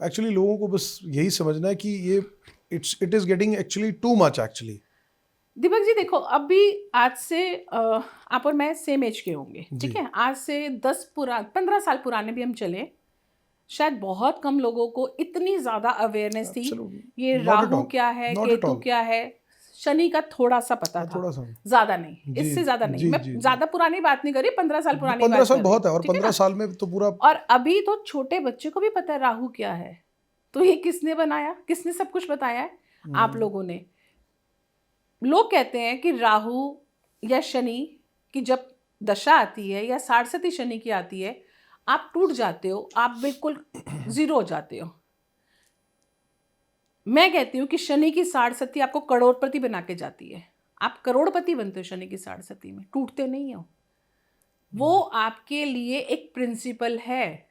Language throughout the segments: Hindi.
एक्चुअली लोगों को बस यही समझना है कि ये it is getting actually too much actually. Deepak ji देखो, अभी आज से आप और मैं सेम एज के होंगे, जी। ठीक है, आज से 15 साल पुराने भी हम चले, शायद बहुत कम लोगों को इतनी ज्यादा अवेयरनेस थी। Absolutely. ये Not at राहु all. क्या है, Not at केतु all. क्या है, शनि का थोड़ा सा पता था, थोड़ा सा। ज्यादा नहीं, जी इससे ज्यादा नहीं। जी मैं जी जी। ज्यादा पुरानी बात नहीं कर रही, 15 साल पुरानी 15 बात साल कर रही बहुत है, हूँ, और ठीक है 15 ना। साल में तो पूरा। और अभी तो छोटे बच्चे को भी पता है राहु क्या है। तो ये किसने बनाया, किसने सब कुछ बताया है? आप लोगों ने। लोग कहते हैं कि राहु या शनि की जब दशा आती है या साढ़सती शनि की आती है, आप टूट जाते हो, आप बिल्कुल जीरो हो जाते हो। मैं कहती हूँ कि शनि की साढ़सती आपको करोड़पति बना के जाती है। आप करोड़पति बनते हो शनि की साढ़सती में, टूटते नहीं हो। वो आपके लिए एक प्रिंसिपल है।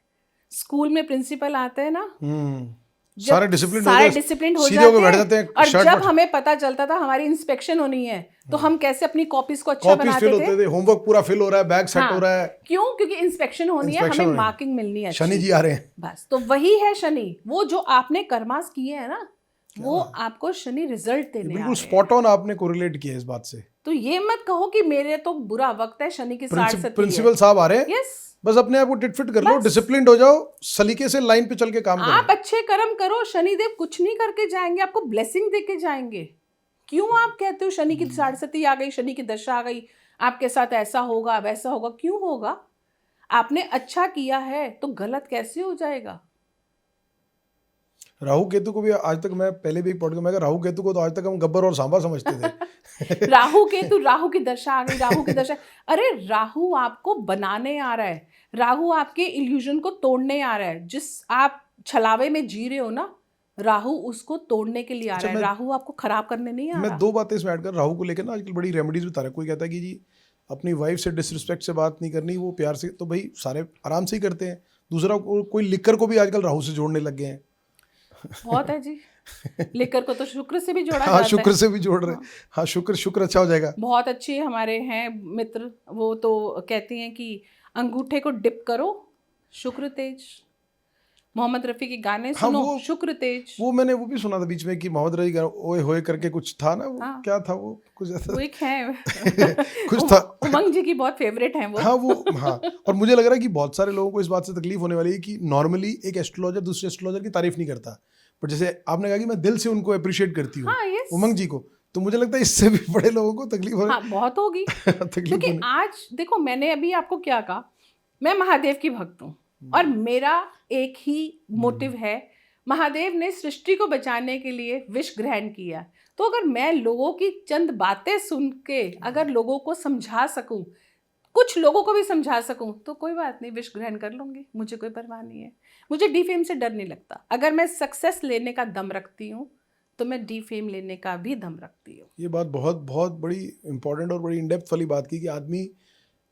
स्कूल में प्रिंसिपल आते हैं ना, सारे डिसिप्लिन हो सारे जाते, डिसिप्लिन हो सीधे होकर बैठ जाते जाते हैं। हैं, और शर्ट जब बट हमें पता चलता था हमारी इंस्पेक्शन होनी है, तो हम कैसे अपनी कॉपीज को अच्छा कॉपीज फिल बनाते थे? होते थे, होमवर्क पूरा फिल हो रहा है, बैग सेट हो रहा है। क्यों? क्योंकि इंस्पेक्शन होनी है, इंस्पेक्शन हमें होने मार्किंग मिलनी है शनि अच्छी। जी आ रहे हैं। बस तो वही है शनि। वो जो आपने कर्मास किए हैं ना, वो आपको शनि रिजल्ट देने आ बिल्कुल रहे हैं। स्पॉट ऑन आपने कोरिलेट किया इस बात से। तो ये मत कहो कि मेरे तो बुरा वक्त है, शनि की साढ़सती है। प्रिंसिपल साहब आ रहे हैं, यस, बस अपने आप को टिट फिट कर लो, बस। डिसिप्लिन्ड हो जाओ, सलीके से लाइन पे चल के काम आप करो। अच्छे कर्म करो, शनिदेव कुछ नहीं करके जाएंगे, आपको ब्लेसिंग दे के जाएंगे। क्यों आप कहते हो शनि की साढ़सती आ गई, शनि की दशा आ गई, आपके साथ ऐसा होगा वैसा होगा? क्यों होगा? आपने अच्छा किया है तो गलत कैसे हो जाएगा? राहु केतु को भी आज तक, मैं पहले भी एक पॉडकास्ट में कहा, राहु केतु को तो आज तक हम गब्बर और सांबा समझते थे। राहु केतु, राहु की दशा आ गई, राहु की दशा। अरे राहु आपको बनाने आ रहा है, राहु आपके इल्यूजन को तोड़ने आ रहा है। जिस आप छलावे में जी रहे हो ना, राहु उसको तोड़ने के लिए आ अच्छा, रहा है। राहु आपको खराब करने नहीं आ मैं रहा। 2 बातें इसमें ऐड कर, राहु को लेकर ना आजकल बड़ी रेमेडीज बता रहे हैं। कोई कहता है कि जी अपनी वाइफ से डिसरिस्पेक्ट से बात नहीं करनी, वो प्यार से, तो भाई सारे आराम से ही करते हैं। दूसरा कोई लिकर को भी आजकल राहु से जोड़ने लग गए हैं। बहुत है जी। लेकर को तो शुक्र से भी जोड़ा हाँ, जाता है। शुक्र से भी जोड़ रहे हैं। हाँ। हाँ, शुक्र अच्छा हो जाएगा। बहुत अच्छे हमारे हैं मित्र, वो तो कहते हैं कि अंगूठे को डिप करो, शुक्र तेज। मोहम्मद रफ़ी के गाने हाँ, सुनो, शुक्र तेज। वो मैंने वो भी सुना था बीच में कि मोहम्मद रफी का ओए होए करके कुछ था ना, वो हाँ, क्या था वो, कुछ ऐसा वो एक है। कुछ था। उमंग जी की बहुत फेवरेट हैं वो। हाँ वो, हाँ। और मुझे लग रहा है कि बहुत सारे लोगों को इस बात से तकलीफ होने वाली है कि नॉर्मली एक एस्ट्रोलॉजर दूसरे एस्ट्रोलॉजर की तारीफ नहीं करता, पर जैसे आपने कहा कि मैं दिल से उनको अप्रिशिएट करती हूँ, हाँ, यस। उमंग जी को, तो मुझे लगता है इससे भी बड़े लोगों को तकलीफ हो हाँ, बहुत होगी। तकलीफ क्योंकि होने। आज देखो, मैंने अभी आपको क्या कहा, मैं महादेव की भक्त हूँ और मेरा एक ही मोटिव है, महादेव ने सृष्टि को बचाने के लिए विष ग्रहण किया। तो अगर मैं लोगों की चंद बातें सुन के अगर लोगों को समझा सकूं, कुछ लोगों को भी समझा सकूं, तो कोई बात नहीं, विष ग्रहण कर लूंगी, मुझे कोई परवाह नहीं है। मुझे डीफेम से डर नहीं लगता। अगर मैं सक्सेस लेने का दम रखती हूँ तो मैं डीफेम लेने का भी दम रखती हूँ। ये बात बहुत बहुत बड़ी इंपॉर्टेंट और बड़ी इनडेप्थ वाली बात की कि आदमी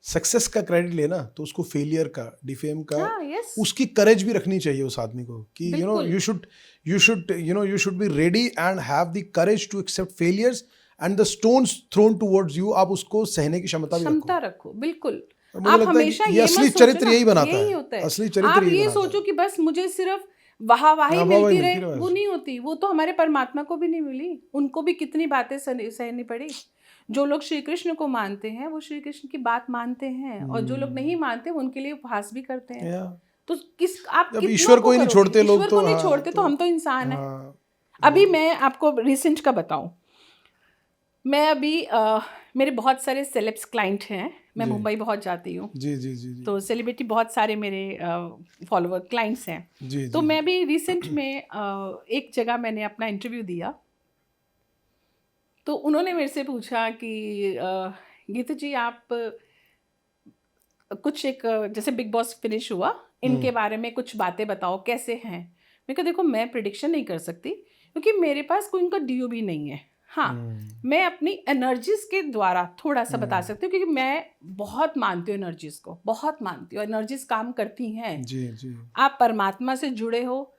सक्सेस का क्रेडिट लेना तो उसको फेलियर का, डिफेम का, हाँ, यस, उसकी करेज भी रखनी चाहिए उस आदमी को कि you should be ready and have the courage to accept failures and the stones thrown towards you. आप उसको सहने की क्षमता भी रखो, बिल्कुल। मुझे आप लगता है हमेशा कि ये असली मत सोचो चरित्र ना, यही बनाता यही है, होता है। असली चरित्र आप यही ये बनाता सोचो है। कि बस मुझे सिर्फ वाहवाही हाँ, मिलती मिलती रहे, रहे वो बस। नहीं होती। वो तो हमारे परमात्मा को भी नहीं मिली, उनको भी कितनी बातें सहनी पड़ी। जो लोग श्री कृष्ण को मानते हैं वो श्री कृष्ण की बात मानते हैं, और जो लोग नहीं मानते वो उनके लिए उपहास भी करते हैं। या तो किस आप जब कितनों ईश्वर को को ही नहीं करोगे? छोड़ते लोग ईश्वर तो, को नहीं हाँ, छोड़ते तो हम तो इंसान हैं। हाँ, अभी मैं आपको रिसेंट का बताऊं, मैं अभी मेरे बहुत सारे सेलेब्स क्लाइंट हैं, मैं जी। मुंबई बहुत जाती हूँ, जी जी जी जी तो सेलिब्रिटी बहुत सारे मेरे फॉलोअर क्लाइंट्स हैं। जी तो जी मैं भी रिसेंट में एक जगह मैंने अपना इंटरव्यू दिया, तो उन्होंने मेरे से पूछा कि गीता जी आप कुछ एक जैसे बिग बॉस फिनिश हुआ, इनके बारे में कुछ बातें बताओ, कैसे हैं। मैं कहा देखो, मैं प्रिडिक्शन नहीं कर सकती क्योंकि मेरे पास कोई उनका डीओबी नहीं है। हाँ, मैं अपनी एनर्जीज के द्वारा थोड़ा सा बता सकती हूँ, क्योंकि मैं बहुत मानती हूँ एनर्जीज को, बहुत मानती हूँ। एनर्जीज काम करती हैं। जी जी आप परमात्मा से जुड़े हो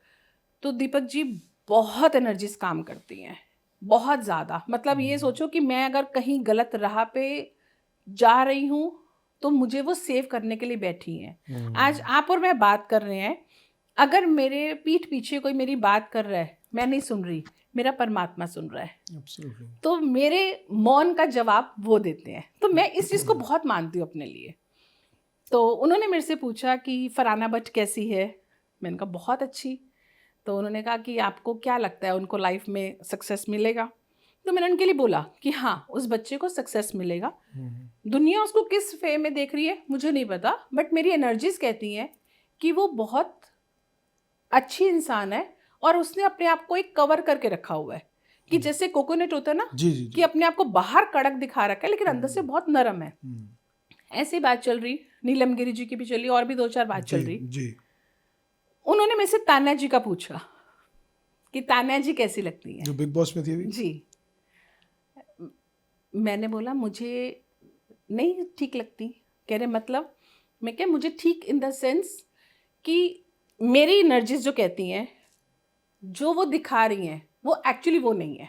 तो दीपक जी बहुत एनर्जीज काम करती हैं, बहुत ज़्यादा। मतलब ये सोचो कि मैं अगर कहीं गलत राह पे जा रही हूँ तो मुझे वो सेव करने के लिए बैठी हैं। आज आप और मैं बात कर रहे हैं, अगर मेरे पीठ पीछे कोई मेरी बात कर रहा है, मैं नहीं सुन रही, मेरा परमात्मा सुन रहा है, Absolutely. तो मेरे मौन का जवाब वो देते हैं। तो मैं इस चीज़ को बहुत मानती हूँ अपने लिए। तो उन्होंने मेरे से पूछा कि फरहाना भट्ट कैसी है? मैंने कहा बहुत अच्छी। तो उन्होंने कहा कि आपको क्या लगता है उनको लाइफ में सक्सेस मिलेगा? तो मैंने उनके लिए बोला कि हाँ, उस बच्चे को सक्सेस मिलेगा। दुनिया उसको किस वे में देख रही है मुझे नहीं पता, बट मेरी एनर्जीज कहती हैं कि वो बहुत अच्छी इंसान है और उसने अपने आप को एक कवर करके रखा हुआ है कि जैसे कोकोनट होता है ना, जी जी कि अपने आप को बाहर कड़क दिखा रखा है लेकिन अंदर से बहुत नरम है। ऐसी बात चल रही, नीलम गिरी जी की भी चली और भी 2-4 बात चल रही। जी। उन्होंने मेरे से तान्या जी का पूछा कि तान्या जी कैसी लगती हैं, जो बिग बॉस में थी अभी। जी। मैंने बोला मुझे नहीं ठीक लगती। कह रहे मतलब? मैं क्या, मुझे ठीक इन द सेंस कि मेरी एनर्जीज जो कहती हैं, जो वो दिखा रही हैं वो एक्चुअली वो नहीं है,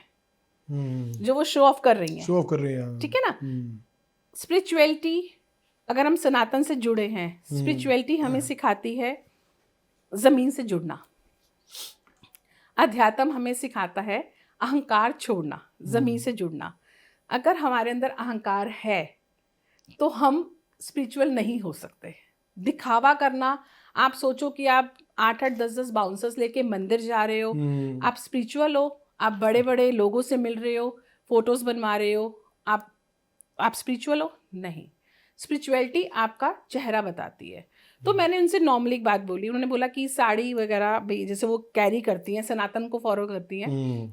जो वो शो ऑफ कर रही हैं। शो ऑफ कर रही हैं, ठीक है ना? स्पिरिचुअलिटी, अगर हम सनातन से जुड़े हैं, स्पिरिचुअलिटी हमें सिखाती है जमीन से जुड़ना। अध्यात्म हमें सिखाता है अहंकार छोड़ना, जमीन से जुड़ना। अगर हमारे अंदर अहंकार है तो हम स्पिरिचुअल नहीं हो सकते। दिखावा करना, आप सोचो कि आप 8-8 10-10 बाउंसर्स लेके मंदिर जा रहे हो, आप स्पिरिचुअल हो, आप बड़े बड़े लोगों से मिल रहे हो, फोटोज बनवा रहे हो, आप स्पिरिचुअल हो? नहीं। स्पिरिचुअलिटी आपका चेहरा बताती है। तो मैंने उनसे नॉर्मली एक बात बोली। उन्होंने बोला कि साड़ी वगैरह भाई जैसे वो कैरी करती हैं, सनातन को फॉलो करती हैं।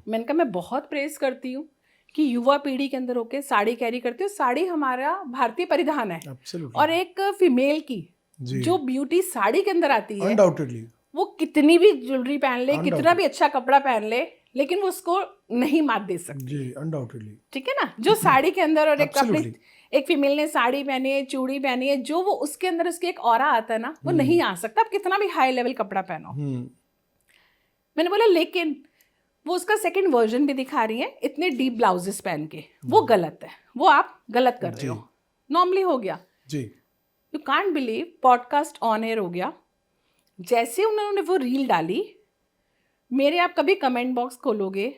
मैंने कहा मैं बहुत प्रेज करती हूँ कि युवा पीढ़ी के अंदर होके साड़ी कैरी करती हो। साड़ी हमारा भारतीय परिधान है। Absolutely. और एक फीमेल की जी। जो ब्यूटी साड़ी के अंदर आती है, Undoubtedly. वो कितनी भी ज्वेलरी पहन ले, कितना भी अच्छा कपड़ा पहन ले, लेकिन वो उसको नहीं मात दे सकती। जी, undoubtedly. ठीक है ना? जो साड़ी के अंदर, और एक Absolutely. अपनी एक फीमेल ने साड़ी पहनी है, चूड़ी पहनी है, जो वो उसके अंदर उसके एक ऑरा आता है ना, वो नहीं आ सकता, आप कितना भी हाई लेवल कपड़ा पहनो। मैंने बोला लेकिन वो उसका सेकंड वर्जन भी दिखा रही है इतने डीप ब्लाउजेस पहन के, वो गलत है, वो आप गलत कर रहे हो। नॉर्मली हो गया जी। You can't believe, podcast on air हो गया। जैसे उन्होंने वो रील डाली, मेरे आप कभी कमेंट बॉक्स खोलोगे,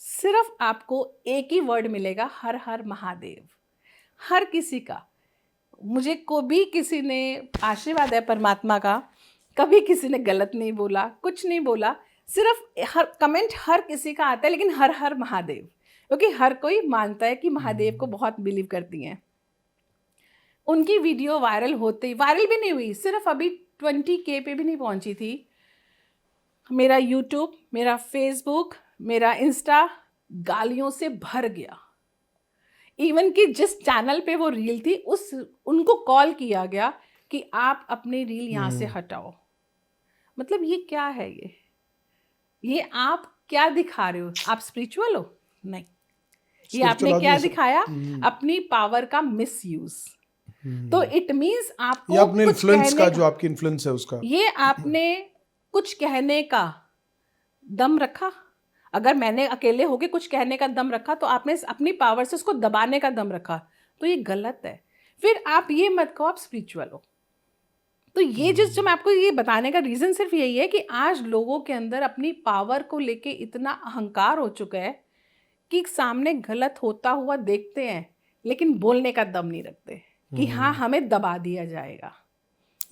सिर्फ आपको एक ही वर्ड मिलेगा, हर हर महादेव। हर किसी का, मुझे कभी किसी ने, आशीर्वाद है परमात्मा का, कभी किसी ने गलत नहीं बोला, कुछ नहीं बोला, सिर्फ हर कमेंट हर किसी का आता है, लेकिन हर हर महादेव, क्योंकि हर कोई मानता है कि महादेव को बहुत बिलीव करती हैं। उनकी वीडियो वायरल होते ही, वायरल भी नहीं हुई, सिर्फ अभी 20K पे भी नहीं पहुंची थी, मेरा यूट्यूब, मेरा फेसबुक, मेरा इंस्टा गालियों से भर गया। इवन कि जिस चैनल पे वो रील थी, उनको कॉल किया गया कि आप अपनी रील यहाँ से हटाओ। मतलब ये क्या है? ये आप क्या दिखा रहे हो? आप स्पिरिचुअल हो? नहीं। ये आपने क्या दिखाया? अपनी पावर का मिसयूज। तो इट मीन्स आपको अपने इन्फ्लुएंस का, जो आपकी इन्फ्लुएंस है उसका, ये आपने कुछ कहने का दम रखा। अगर मैंने अकेले होके कुछ कहने का दम रखा, तो आपने अपनी पावर से उसको दबाने का दम रखा, तो ये गलत है। फिर आप ये मत कहो आप स्पिरिचुअल हो। तो ये जो मैं आपको ये बताने का रीज़न सिर्फ यही है कि आज लोगों के अंदर अपनी पावर को लेके इतना अहंकार हो चुका है कि सामने गलत होता हुआ देखते हैं, लेकिन बोलने का दम नहीं रखते कि हाँ हमें दबा दिया जाएगा,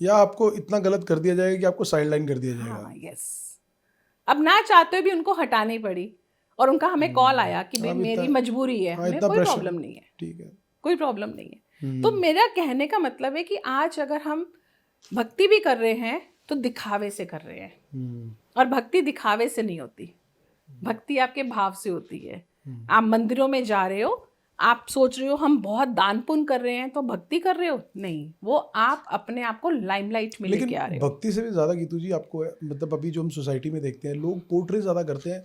या आपको इतना गलत कर दिया जाएगा कि आपको साइडलाइन कर दिया जाएगा। हाँ, यस। अब ना चाहते हुए भी उनको हटानी पड़ी, और उनका हमें कॉल आया कि भाई मेरी मजबूरी है, हमें कोई प्रॉब्लम नहीं है, ठीक है, कोई प्रॉब्लम नहीं है। तो मेरा कहने का मतलब है कि आज अगर हम भक्ति भी कर रहे हैं तो दिखावे से कर रहे हैं, और भक्ति दिखावे से नहीं होती, भक्ति आपके भाव से होती है। आप मंदिरों में जा रहे हो, आप सोच रहे हो हम बहुत दान पुण्य कर रहे हैं तो भक्ति कर रहे हो, नहीं, वो आप अपने आप को लाइमलाइट में लेके आ रहे हो। भक्ति से भी ज्यादा गीतू जी आपको, मतलब अभी जो हम सोसाइटी में देखते हैं, लोग पोर्ट्रे ज्यादा करते हैं।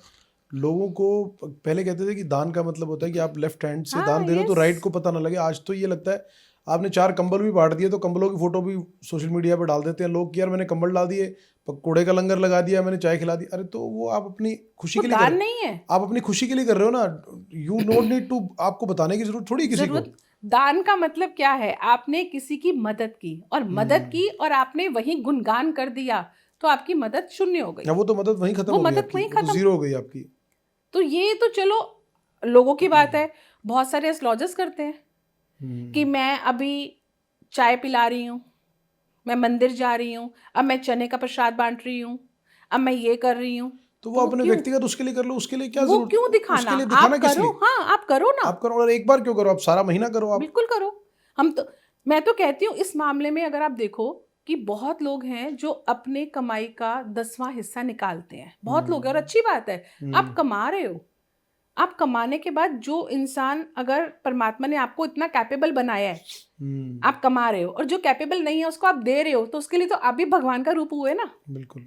लोगों को पहले कहते थे कि दान का मतलब होता है कि आप लेफ्ट हैंड से दान दे रहे हो तो राइट को पता ना लगे। आज तो ये लगता है आपने 4 कंबल भी बांट दिए तो कंबलों की फोटो भी सोशल मीडिया पर डाल देते हैं लोग कि यार मैंने कंबल डाल दिए, कूड़े का लंगर लगा दिया, मैंने चाय खिला दी। अरे तो वो आप अपनी खुशी के लिए दान नहीं है, आप अपनी खुशी के लिए कर रहे हो ना। यू डोंट नीड टू, आपको बताने की जरूरत थोड़ी किसी को। दान का मतलब क्या है? आपने किसी की मदद की, और मदद की और आपने वही गुणगान कर दिया, तो आपकी मदद शून्य हो गई, वो तो मदद वहीं खत्म वो हो गई मदद आपकी, वहीं वो तो खत्म। जीरो हो गई आपकी। तो ये तो चलो लोगों की बात है। बहुत सारे एस्ट्रोलॉजर्स करते हैं कि मैं अभी चाय पिला रही हूँ, मैं मंदिर जा रही हूँ, अब मैं चने का प्रसाद बांट रही हूँ, अब मैं ये कर रही हूँ। तो वो अपने व्यक्तिगत उसके लिए कर लो, उसके लिए क्या वो जरूरत, क्यों दिखाना? उसके लिए दिखाना आप किस करो, लिए? हाँ आप करो ना, आप करो, और एक बार क्यों करो, आप सारा महीना करो आप। बिल्कुल करो। हम तो, मैं तो कहती हूँ इस मामले में अगर आप देखो कि बहुत लोग हैं जो अपने कमाई का 10वां हिस्सा निकालते हैं, बहुत लोग हैं, और अच्छी बात है। आप कमा रहे हो, आप कमाने के बाद जो इंसान, अगर परमात्मा ने आपको इतना कैपेबल बनाया है, आप कमा रहे हो, और जो कैपेबल नहीं है उसको आप दे रहे हो, तो उसके लिए तो आप भी भगवान का रूप हुए ना। बिल्कुल,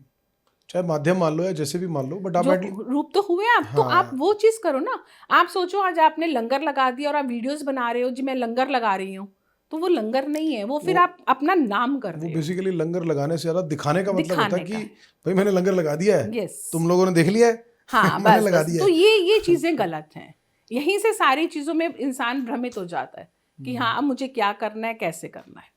चाहे माध्यम मान लो या जैसे भी मान लो, बट आप जो एटलीस्ट, रूप तो हुए आप, तो आप वो चीज करो ना। आप सोचो आज आपने लंगर लगा दिया और आप वीडियोस बना रहे हो जी मैं लंगर लगा रही हूँ, तो वो लंगर नहीं है, वो फिर आप अपना नाम कर वो रहे हो, बेसिकली लंगर लगाने से ज्यादा दिखाने का मतलब होता है दिखाने कि का। भाई मैंने लंगर लगा दिया है, यस, तुम लोगों ने देख लिया है। हाँ मैंने बस लगा बस, दिया तो है। ये चीजें गलत हैं। यहीं से सारी चीजों में इंसान भ्रमित हो जाता है कि हाँ अब मुझे क्या करना है, कैसे करना है।